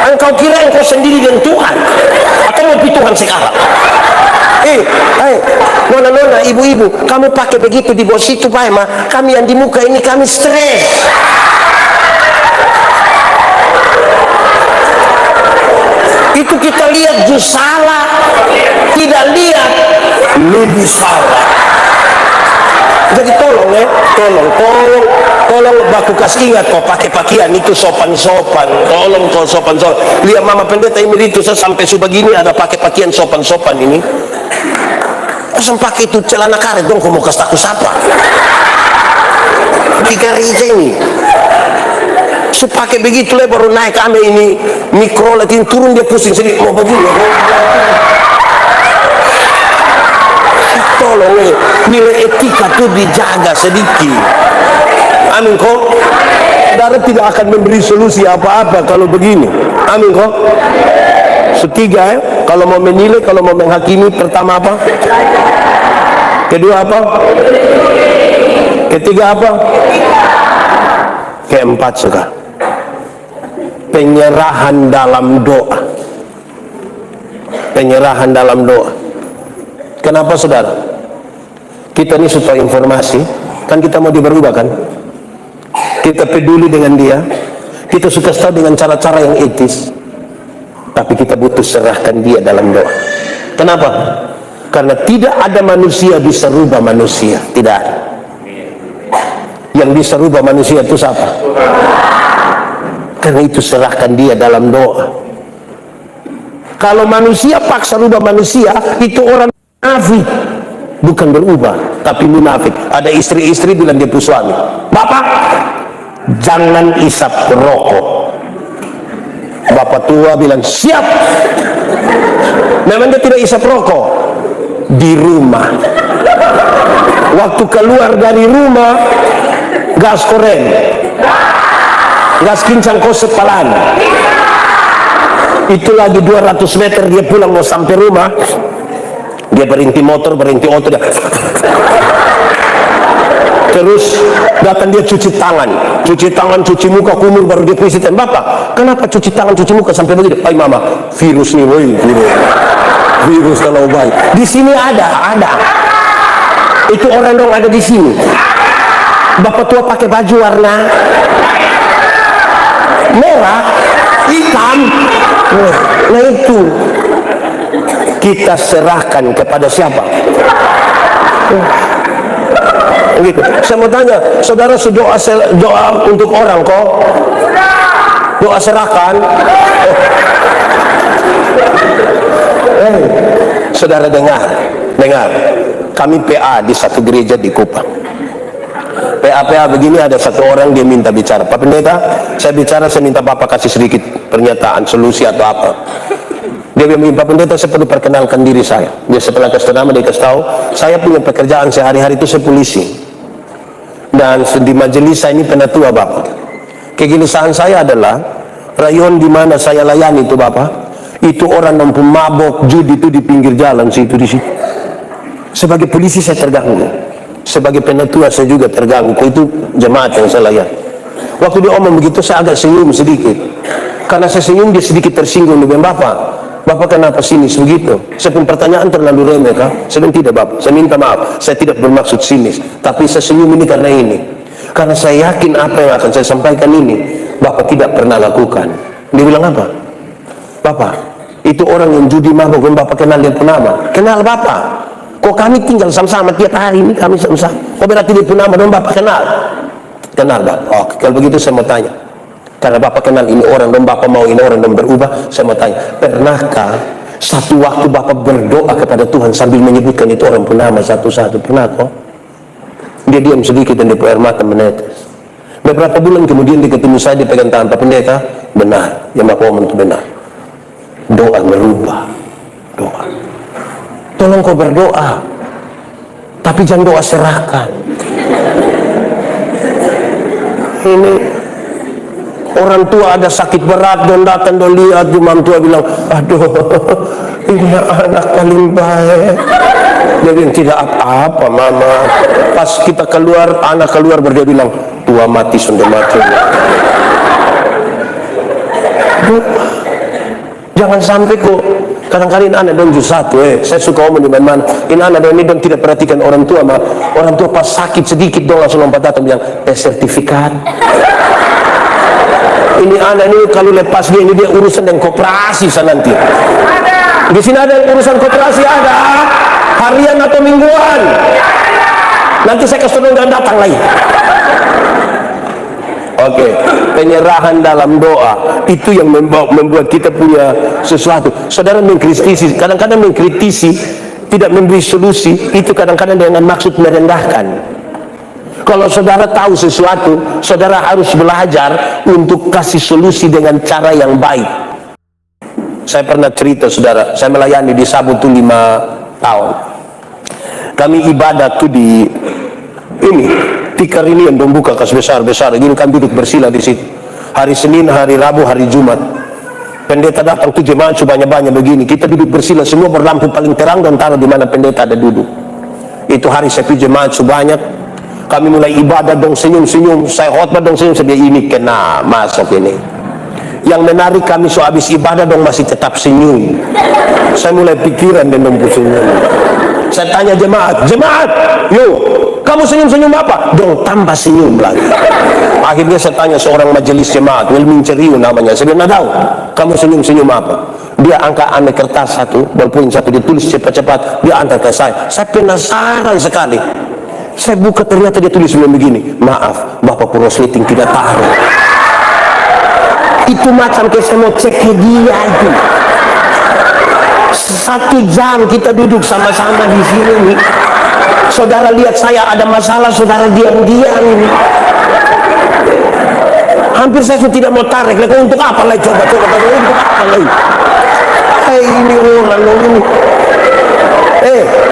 Engkau kira engkau sendiri dengan Tuhan? Atau mau Tuhan sekarang? Nona-nona, ibu-ibu, kamu pakai begitu di bawah situ Pak Emma, kami yang di muka ini kami stres. Itu kita lihat justru salah, tidak lihat lebih salah. Jadi tolong baku kasih ingat kok pakai pakaian itu sopan-sopan. Tolong kok sopan-sopan. Lihat mama pendeta ini itu saya sampai sebegini ada pakai pakaian sopan-sopan ini. Pasang pakai itu celana karet dong, kau mau kasih aku siapa? Di gereja ini. So pakai begitu lah baru naik ame ini mikrolet ini turun dia pusing sedikit mau begini. Tolong nilai etika tuh dijaga sedikit. Amin kok. Saudara tidak akan memberi solusi apa-apa kalau begini. Amin kok. Ketiga kalau mau menilai, kalau mau menghakimi, pertama apa? Kedua apa? Ketiga apa? Keempat suka. Penyerahan dalam doa. Penyerahan dalam doa. Kenapa saudara? Kita ini suka informasi, kan kita mau berubah kan? Kita peduli dengan dia, kita suka tahu dengan cara-cara yang etis, tapi kita butuh serahkan dia dalam doa. Kenapa? Karena tidak ada manusia bisa rubah manusia, tidak ada. Yang bisa rubah manusia itu siapa? Karena itu serahkan dia dalam doa. Kalau manusia paksa rubah manusia, itu orang munafik, bukan berubah, tapi munafik. Ada istri-istri bilang dia punya suami, bapak jangan isap rokok. Bapak tua bilang siap. Memang dia tidak isap rokok di rumah. Waktu keluar dari rumah, gas koren, gas kincang kosep palan. Itu lagi 200 meter dia pulang mau sampai rumah, dia berhenti motor, berhenti auto dia. Terus datang dia cuci tangan, cuci muka, kumur, baru dia presiden. Bapak, kenapa cuci tangan, cuci muka sampai begitu? Ay mama, virus nih, woi, virus kalau baik. Di sini ada. Itu orang dong ada di sini. Bapak tua pakai baju warna merah, hitam. Nah itu kita serahkan kepada siapa? Gitu. Saya mau tanya, saudara doa untuk orang kok? Doa serahkan. Saudara dengar. Kami PA di satu gereja di Kupang. PA begini, ada satu orang dia minta bicara. Pak Pendeta, saya bicara, saya minta Bapak kasih sedikit pernyataan, solusi atau apa. Dia bilang, Pak Pendeta, saya perlu perkenalkan diri saya. Dia setelah kasih nama, dia kasih tahu, saya punya pekerjaan sehari-hari itu saya polisi. Dan di majelis saya ini penatua Bapak. Kegelisahan saya adalah rayon di mana saya layani itu Bapak, itu orang yang pemabok judi itu di pinggir jalan situ di situ. Sebagai polisi saya terganggu. Sebagai penatua saya juga terganggu. Itu jemaat yang saya layani. Waktu dia omong begitu saya agak senyum sedikit. Karena saya senyum dia sedikit tersinggung. Dia bilang, Bapak kenapa sinis begitu? Saya pun pertanyaan terlalu remeh kah? Saya bilang tidak Bapak, saya minta maaf, saya tidak bermaksud sinis, tapi saya senyum ini karena ini. Karena saya yakin apa yang akan saya sampaikan ini Bapak tidak pernah lakukan. Dia bilang apa? Bapak, itu orang yang judi mabuk, Bapak kenal dia pun nama? Kenal Bapak. Kok kami tinggal sama-sama tiap hari ini kami sama-sama. Kok berarti dia pun nama dong Bapak kenal? Kenal Bapak. Oke, kalau begitu saya mau tanya. Karena Bapak kenal ini orang dan Bapak mau ini orang dan berubah, saya mau tanya, pernahkah satu waktu Bapak berdoa kepada Tuhan sambil menyebutkan itu orang pun nama satu-satu? Pernah kok? Dia diam sedikit dan dia air mata menetes. Beberapa bulan kemudian dia ketemu saya, dia pegang tangan Pak Pendeta. Benar, yang Bapak omong itu benar. Doa merubah. Doa. Tolong kau berdoa, tapi jangan doa serahkan. Ini orang tua ada sakit berat dan datang dan lihat imam tua bilang, aduh ini anak paling baik. Dia bilang tidak apa-apa mama. Pas kita keluar, anak keluar dia bilang, tua mati sudah mati. Jangan sampai kok kadang-kadang anak dong satu saya suka omong di mana-mana ini anak dong ini dong tidak perhatikan orang tua mah. Orang tua pas sakit sedikit dong langsung lompat datang bilang sertifikat. Ini anak ini kalau lepas dia ini dia urusan dengan koperasi nanti. Di sini ada urusan koperasi, ada harian atau mingguan. Nanti saya kasih tahu dan datang lagi. Oke, penyerahan dalam doa itu yang membuat kita punya sesuatu. Saudara mengkritisi, kadang-kadang mengkritisi tidak memberi solusi, itu kadang-kadang dengan maksud merendahkan. Kalau saudara tahu sesuatu, saudara harus belajar untuk kasih solusi dengan cara yang baik. Saya pernah cerita, saudara, saya melayani di Sabu itu 5 tahun. Kami ibadah tuh di ini tikar ini yang membuka kas besar-besar. Gini kan duduk bersila di situ. Hari Senin, hari Rabu, hari Jumat. Pendeta datang tuh jemaat sebanyak-banyak begini. Kita duduk bersila semua berlampu paling terang dan taruh di mana pendeta ada duduk. Itu hari sepi jemaat sebanyak. Kami mulai ibadah dong senyum-senyum. Saya khotbah dong senyum. Saya ini kena masuk ini. Yang menarik kami so habis ibadah dong masih tetap senyum. Saya mulai pikiran dan nunggu senyum. Saya tanya jemaat, yuk, kamu senyum-senyum apa? Dong tambah senyum lagi. Akhirnya saya tanya seorang majelis jemaat, Wilmin Ceriu namanya. Saya bilang, tahu, kamu senyum-senyum apa? Dia angkat ambil kertas satu, bolpoin satu, dia tulis cepat-cepat, dia antar ke saya. Saya penasaran sekali. Saya buka ternyata dia tulis begini, maaf, Bapak Prosleting tidak taruh. Itu macam kayak saya mau cek ke dia itu. 1 jam kita duduk sama-sama di sini nih. Saudara lihat saya ada masalah, saudara diam-diam ini. Hampir saya tidak mau tarik. Untuk apa lagi? Coba untuk apa lagi? Ini orang ini.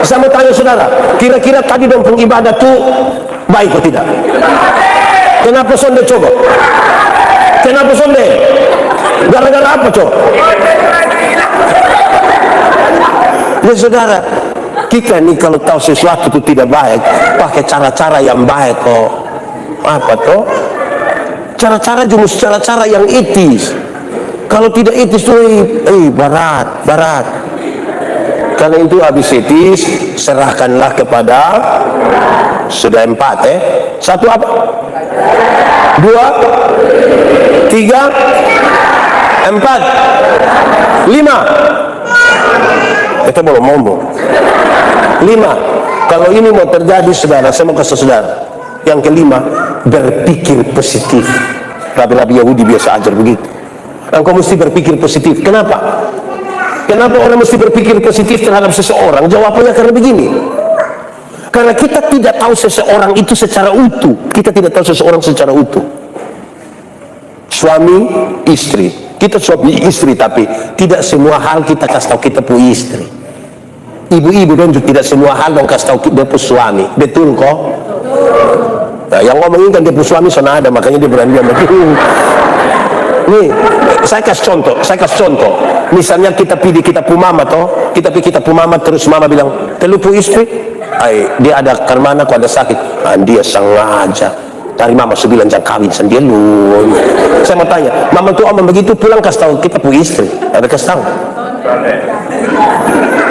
Saya mau tanya saudara, kira-kira tadi dong pengibadah tuh baik atau tidak? Kenapa sonde coba? Kenapa sonde? Gara-gara apa coba? Ya saudara, kita nih kalau tahu sesuatu itu tidak baik, pakai cara-cara yang baik kok. Apa toh? Cara-cara jumus, cara-cara yang etis. Kalau tidak etis tuh, barat. Karena itu habis etis, serahkanlah kepada sudah 4 1 apa? 2 3 4 5. Kita belum ngomong 5. Kalau ini mau terjadi saudara, saya mau kasih saudara yang kelima, berpikir positif. Rabi-rabi Yahudi biasa ajar begitu. Engkau mesti berpikir positif. Kenapa? Kenapa orang mesti berpikir positif terhadap seseorang? Jawabannya karena begini, karena kita tidak tahu seseorang itu secara utuh. Kita tidak tahu seseorang secara utuh. Suami istri, kita suami istri, tapi tidak semua hal kita kasih tahu kita punya istri. Ibu-ibu dan juga tidak semua hal dong kasih tahu dia punya suami. Betul kok? Nah, yang ngomongin kan dia punya suami sana ada, makanya dia berani dia betul. Nih, saya kasih contoh. Misalnya kita pilih kita punya mama toh, kita punya mama terus mama bilang, "Telu pu istri?" Dia ada karena kok ada sakit. Dia sengaja dari mama 9 jam kawin sendiri lu. Saya mau tanya, mama tuh omong begitu pulang kasih tahu kita punya istri, ada kasih tahu?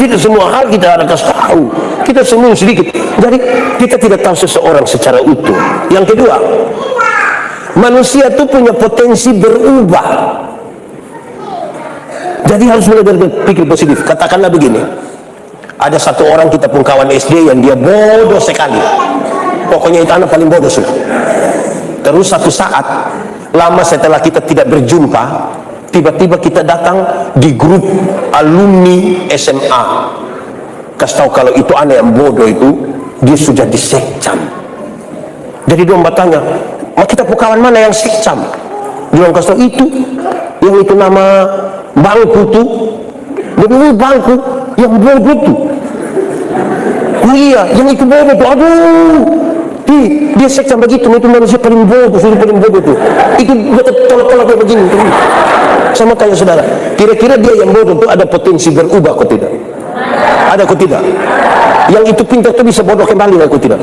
Tidak semua hal kita ada kasih tahu. Kita semua sedikit. Jadi kita tidak tahu seseorang secara utuh. Yang kedua, manusia itu punya potensi berubah. Jadi harus mulai berpikir positif. Katakanlah begini, ada satu orang kita pun kawan SD yang dia bodoh sekali. Pokoknya itu anak paling bodoh sudah. Terus satu saat, lama setelah kita tidak berjumpa, tiba-tiba kita datang di grup alumni SMA. Kasih tahu kalau itu anak yang bodoh itu, dia sudah disekcam. Jadi dia bertanya, kita kawan mana yang sekcam? Dia kasih tahu itu, yang itu nama bangku tuh. Dia bilang bangku yang bodoh tuh. Oh iya, yang itu bodoh tuh. Aduh, dia sekcam begitu. Itu manusia paling bodoh, tuh. Itu tolak-tolak kayak begini. Saya mau tanya saudara, kira-kira dia yang bodoh tuh ada potensi berubah kok tidak? Ada kok tidak? Yang itu pintar tuh bisa bodoh kembali kok tidak?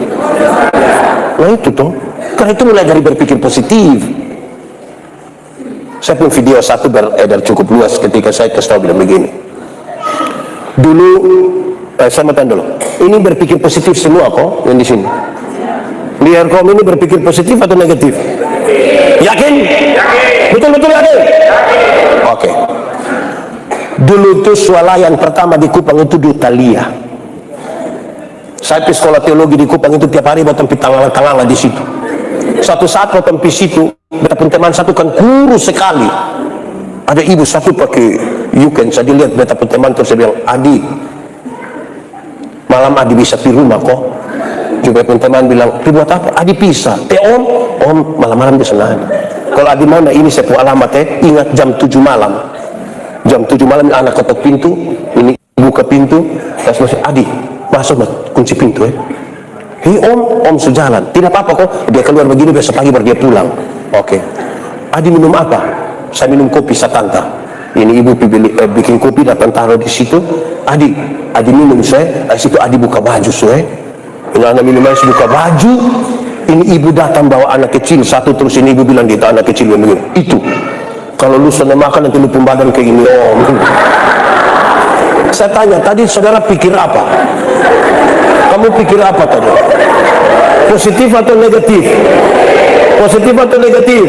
Nah itu tuh. Karena itu mulai dari berpikir positif. Saya pun video satu beredar cukup luas ketika saya kasih tahu bilang begini. Dulu, saya mau tanya dulu. Ini berpikir positif semua kok yang di sini. Biar kaum ini berpikir positif atau negatif? Yakin? Betul-betul yakin? Oke. Dulu tuh swalayan pertama di Kupang itu di Italia. Saya di sekolah teologi di Kupang itu tiap hari buat tempat tangan-tangan di situ. Satu saat waktu di situ, betapun teman satu kan kurus sekali. Ada ibu satu pakai yuken, saya lihat betapun teman terus saya bilang, "Adik, Malam Adi bisa di rumah kok. Juga teman bilang, buat apa? Adi pisah. Om malam-malam bisa nahan. Kalau Adi mau, ini saya punya alamat ingat jam 7 malam. Jam 7 malam anak ketok pintu, ini buka pintu, terus masih Adi, masuk kunci pintu Hei om sejalan, tidak apa-apa kok. Dia keluar begini, besok pagi baru dia pulang. Oke. Adi minum apa? Saya minum kopi Satanta. Ini ibu bikin kopi, datang taruh di situ. Adi minum saya. Di situ Adi buka baju saya. Ini anak minum air, buka baju. Ini ibu datang bawa anak kecil satu, terus ini ibu bilang kita anak kecil yang begini. Itu kalau lu sudah makan nanti lu pembadan kayak gini om. Saya tanya tadi saudara pikir apa? Kamu pikir apa tadi? Positif atau negatif? Positif atau negatif?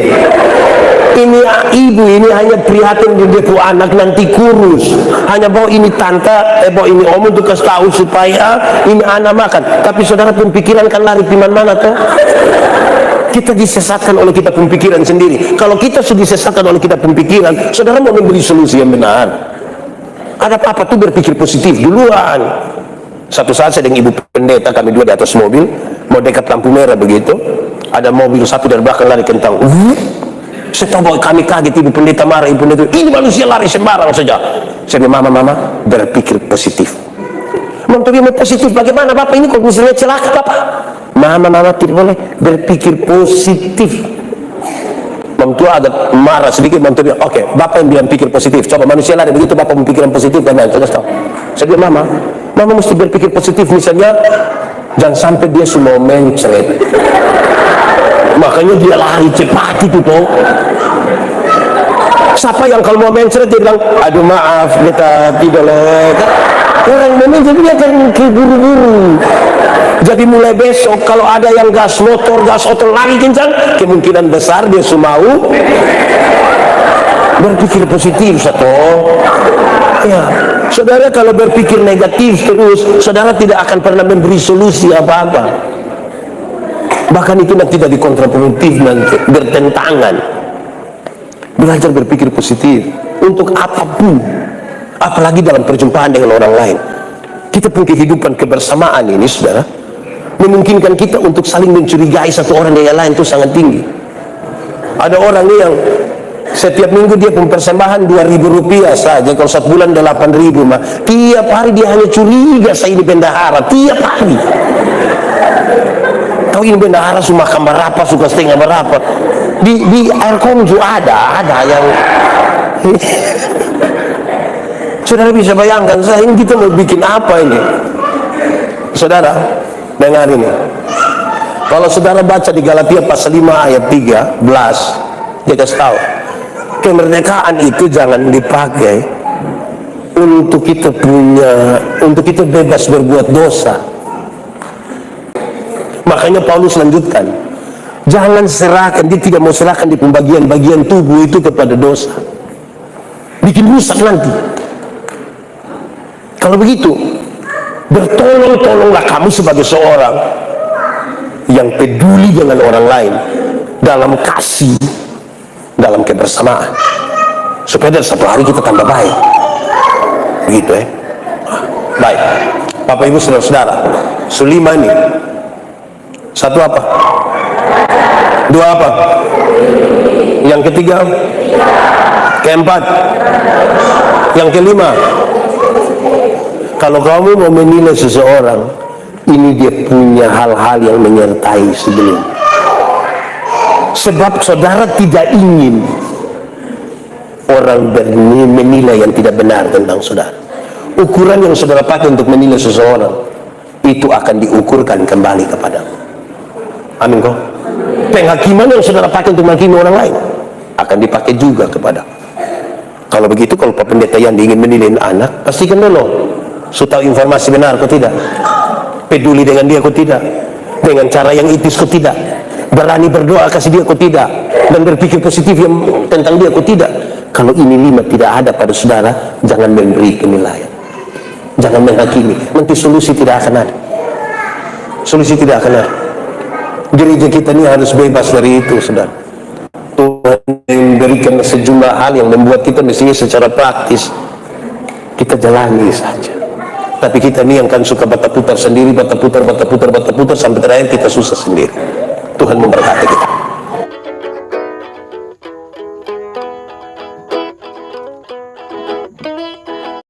Ini ibu ini hanya prihatin dia punya anak nanti kurus, hanya bawa ini tante, bawa ini om untuk kasih tahu supaya ini anak makan. Tapi saudara pun pikiran kan lari di mana tuh? Kita disesatkan oleh kita pemikiran sendiri. Kalau kita sudah disesatkan oleh kita pemikiran, saudara mau memberi solusi yang benar. Ada apa-apa tuh berpikir positif duluan. Satu saat saya dengan ibu pendeta, kami dua di atas mobil, mau dekat lampu merah begitu, ada mobil satu dari belakang lari kencang. Saya tahu bahwa kami kaget, ibu pendeta marah, ibu pendeta, ini manusia lari sembarang saja. Saya bilang, mama, berpikir positif. Menurut mau positif bagaimana Bapak? Ini kok misalnya celaka Bapak? Mama tidak boleh berpikir positif. Tua agak marah sedikit, Tua, oke, Bapak yang bilang pikir positif. Coba manusia lari begitu, Bapak mempikiran positif dan lain. Saya bilang, Mama mesti berpikir positif. Misalnya, jangan sampai dia semua mencret. Makanya dia lari cepat itu toh. Siapa yang kalau mau mencret dia bilang, aduh maaf kita tidak boleh. Orang memang jadi dia akan buru-buru. Jadi mulai besok kalau ada yang gas motor lari kencang, kemungkinan besar dia mau berpikir positif satu. Ya, saudara kalau berpikir negatif terus, saudara tidak akan pernah memberi solusi apa-apa. Bahkan itu nanti jadi kontraproduktif, nanti bertentangan. Belajar berpikir positif untuk apapun, apalagi dalam perjumpaan dengan orang lain. Kita punya kehidupan kebersamaan ini, saudara, memungkinkan kita untuk saling mencurigai satu orang dengan yang lain itu sangat tinggi. Ada orang yang setiap minggu dia pun persembahan 2.000 rupiah saja, kalau 1 bulan 8.000 mah. Tiap hari dia hanya curiga saya ini bendahara, tiap hari. Tahu ini bendahara suka makan berapa, suka setengah berapa. Di air konju ada yang saudara bisa bayangkan, saya ini kita mau bikin apa ini? Saudara, dengar ini. Kalau saudara baca di Galatia pasal 5 ayat 13, dia kasih tahu, kemerdekaan itu jangan dipakai untuk kita bebas berbuat dosa. Makanya Paulus lanjutkan, jangan serahkan, dia tidak mau serahkan di pembagian-bagian tubuh itu kepada dosa, bikin rusak nanti. Kalau begitu, bertolong-tolonglah kamu sebagai seorang yang peduli dengan orang lain dalam kasih, dalam kebersamaan, supaya dari satu hari kita tambah baik. Begitu baik. Bapak Ibu saudara-saudara, Sulima ini satu apa? Dua apa? Yang ketiga? Keempat? Yang kelima? Kalau kamu mau menilai seseorang, ini dia punya hal-hal yang menyertai sebelum. Sebab saudara tidak ingin orang menilai yang tidak benar tentang saudara. Ukuran yang saudara pakai untuk menilai seseorang, itu akan diukurkan kembali kepadamu. Amin kok. Penghakiman yang saudara pakai untuk menghakimi orang lain akan dipakai juga kepada. Kalau begitu, kalau Pak Pendeta yang ingin menilai anak, pastikan dulu sudah tahu informasi benar kok tidak, peduli dengan dia kok tidak, dengan cara yang etis kok tidak, berani berdoa kasih dia kok tidak, dan berpikir positif yang tentang dia kok tidak. Kalau ini 5 tidak ada pada saudara, jangan memberi penilaian, jangan menghakimi. Nanti solusi tidak akan ada. Solusi tidak akan ada. Gereja kita ini harus bebas dari itu, saudara. Tuhan memberikan sejumlah hal yang membuat kita mestinya secara praktis kita jalani saja. Tapi kita nih yang kan suka bata putar sendiri, bata putar sampai terakhir kita susah sendiri. Tuhan memberkati kita.